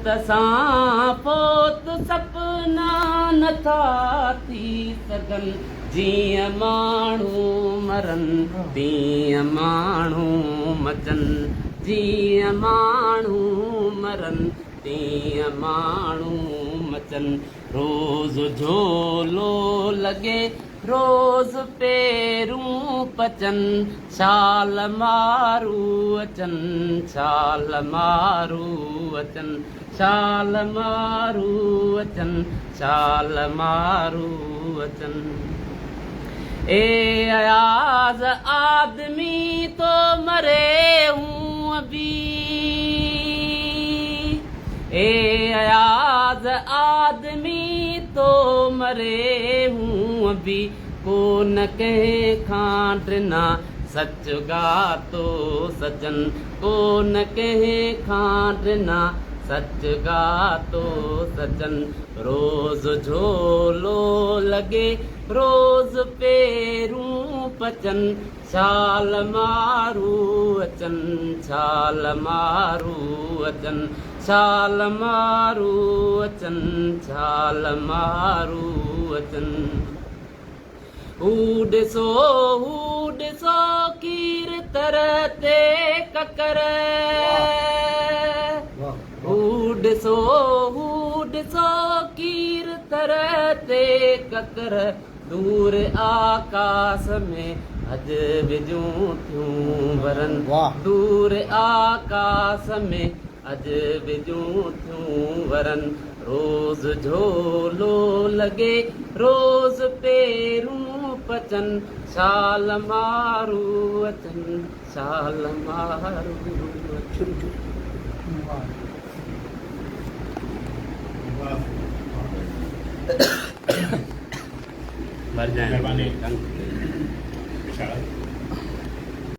मौत सां पोत सपना नथा थी सघनि जीअं माण्हू मरनि तीअं माण्हू मचनि जीअं माण्हू मरनि तीअं माण्हू मचनि रोज़ झोलो लॻे रोज़ पेरूं पचनि छाल मारू अचनि छाल मारू अचनि छाल मारू अचनि छाल मारू अचनि ए अयाज़ आदमी तो मरे हूँ अभी ए अयाज़ आदमी तो मरे हूँ अभी कोन कंहिं खां ड्रिना सच गातो सजन कोन कंहिं खां ड्रिना सच गातो सजन रोज़ झोलो लॻे रोज़ पेरूं पचनि छाल मारू अचनि छाल मारू अचनि छाल मारू अचनि छाल मारू अचनि हू ॾिसो कीर तर ते ककर हू ॾिसो कीर तर ते ककर दूर आकाश में अॼु बिजूं थियूं वरनि दूर आकाश में अॼु बिजूं थियूं वरनि रोज़ झोलो लॻे रोज़ पेरूं पचनि छाल मारू अचनि छाल मारू अचनि महिरबानी।